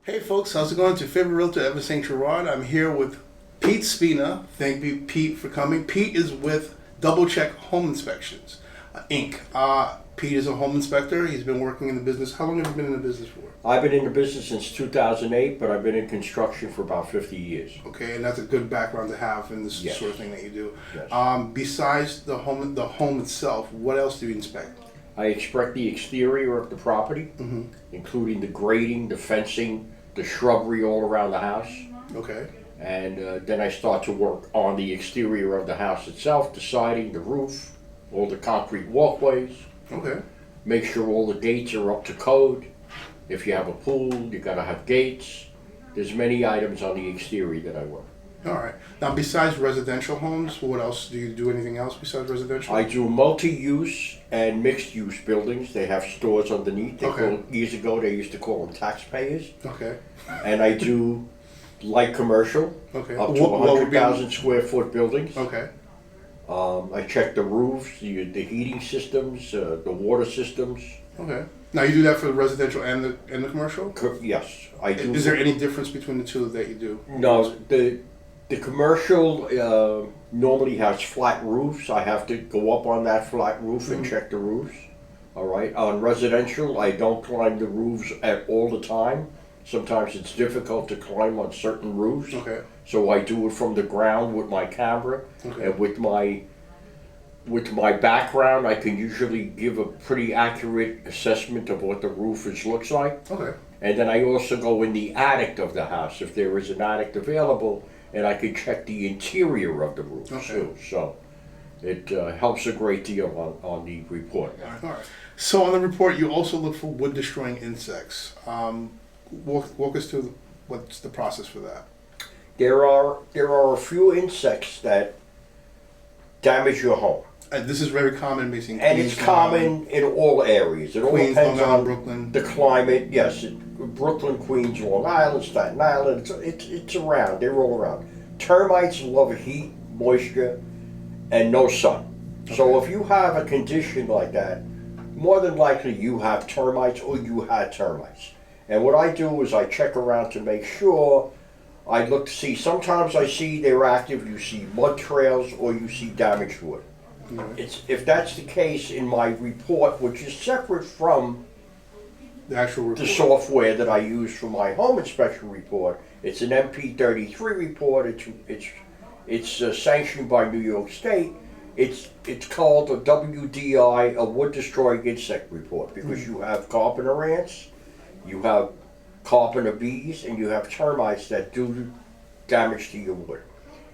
Hey folks, how's it going? It's your favorite realtor, Evantz Saint-Gerard. I'm here with Pete Spina. Thank you, Pete, for coming. Pete is with Double-Check Home Inspections, Inc. Pete is a home inspector. He's been working in the business. How long have you been in the business for? I've been in the business since 2008, but I've been in construction for about 50 years. Okay, and that's a good background to have in this Yes. sort of thing that you do. Yes. Besides the home itself, what else do you inspect? I inspect the exterior of the property, Mm-hmm. including the grading, the fencing, the shrubbery all around the house. Okay. And then I start to work on the exterior of the house itself, the siding, the roof, all the concrete walkways. Okay. Make sure all the gates are up to code. If you have a pool, you gotta have gates. There's many items on the exterior that I work. All right. Now, besides residential homes, what else do you do? Anything else besides residential? I do multi-use and mixed-use buildings. They have stores underneath. Okay. Years ago, they used to call them taxpayers. Okay. And I do light commercial, Okay. up to What would be- 100,000 square foot buildings. Okay. I check the roofs, the heating systems, the water systems. Okay. Now you do that for the residential and the commercial? Yes, I do. Is there any difference between the two that you do? No, the commercial normally has flat roofs. I have to go up on that flat roof and check the roofs. All right. On residential, I don't climb the roofs at all the time. Sometimes it's difficult to climb on certain roofs. Okay. So I do it from the ground with my camera, Okay. and with my background, I can usually give a pretty accurate assessment of what the roof looks like. Okay. And then I also go in the attic of the house if there is an attic available, and I can check the interior of the roof too. So it helps a great deal on the report. All right. So on the report, you also look for wood destroying insects. Walk us through what's the process for that. There are a few insects that damage your home. This is very common, basically. And it's common in all areas. It all Queens, depends Long Island, on Brooklyn. the climate. Yes, Brooklyn, Queens, Long Island, Staten Island. It's around. They're all around. Termites love heat, moisture, and no sun. So Okay. if you have a condition like that, more than likely you have termites or you had termites. And what I do is I check around to make sure. I look to see. Sometimes I see they're active. You see mud trails or you see damaged wood. If that's the case in my report, which is separate from The actual report. the software that I use for my home inspection report, it's an MP33 report. It's sanctioned by New York State. It's called a WDI, a wood destroying insect report, because you have carpenter ants, you have carpenter bees, and you have termites that do damage to your wood.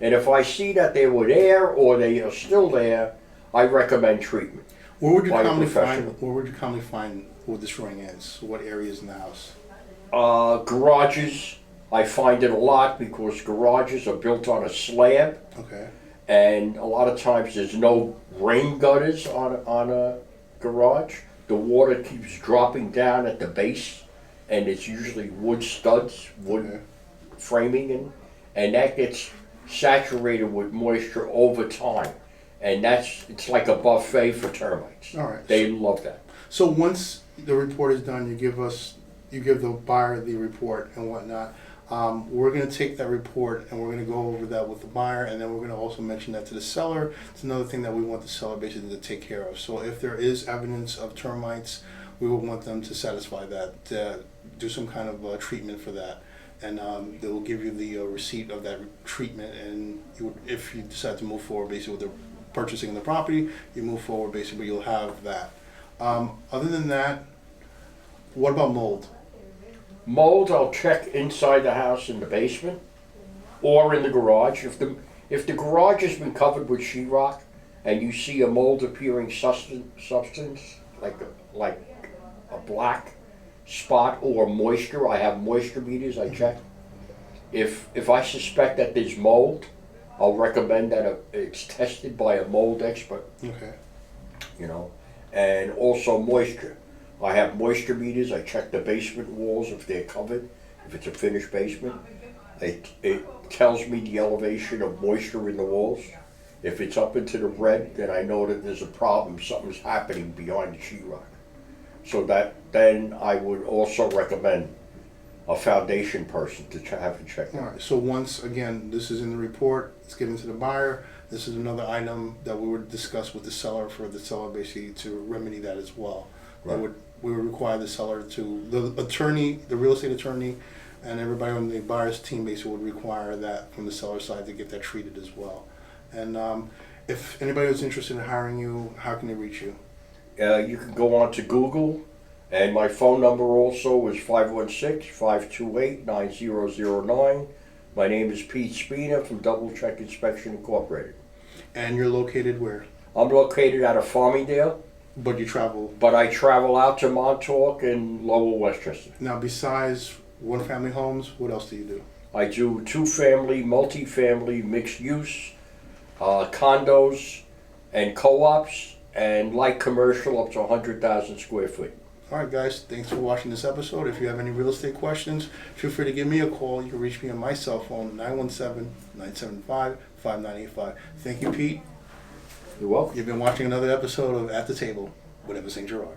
And if I see that they were there or they are still there, I recommend treatment. Where would you by a commonly professional. find? Where would you commonly find wood destroying ants? What areas in the house? Garages, I find it a lot because garages are built on a slab, Okay. and a lot of times there's no rain gutters on a garage. The water keeps dropping down at the base, and it's usually wood studs, wood Okay. framing, and that gets saturated with moisture over time. And it's like a buffet for termites. All right. They love that. So once the report is done, you give the buyer the report and whatnot. We're going to take that report and we're going to go over that with the buyer, and then we're going to also mention that to the seller. It's another thing that we want the seller basically to take care of. So if there is evidence of termites, we will want them to satisfy that, do some kind of treatment for that, and they will give you the receipt of that treatment. And if you decide to move forward, basically with the purchasing of the property, you move forward. Basically, you'll have that. Other than that, what about mold? Mold, I'll check inside the house in the basement or in the garage. If the garage has been covered with sheetrock and you see a mold appearing substance like a black spot or moisture, I have moisture meters I check. If I suspect that there's mold, I'll recommend that it's tested by a mold expert. Okay. And also moisture. I have moisture meters. I check the basement walls if they're covered, if it's a finished basement. It tells me the elevation of moisture in the walls. If it's up into the red, then I know that there's a problem, something's happening behind the sheetrock. So then I would also recommend a foundation person to have it checked All out. right, so once again, this is in the report, it's given to the buyer. This is another item that we would discuss with the seller for the seller basically to remedy that as well. Right. We would require the seller to, the attorney, the real estate attorney, and everybody on the buyer's team basically would require that from the seller side to get that treated as well. And if anybody was interested in hiring you, how can they reach you? You can go on to Google, and my phone number also is 516-528-9009. My name is Pete Spina from Double-Check Inspection Incorporated. And you're located where? I'm located out of Farmingdale, But you travel. but I travel out to Montauk and Lower Westchester. Now, besides one-family homes, what else do you do? I do two-family, multi-family, mixed use, condos, and co-ops, and light commercial up to 100,000 square feet. All right, guys, thanks for watching this episode. If you have any real estate questions, feel free to give me a call. You can reach me on my cell phone, 917-975-5985. Thank you, Pete. You're welcome. You've been watching another episode of At the Table with Evantz Saint-Gerard.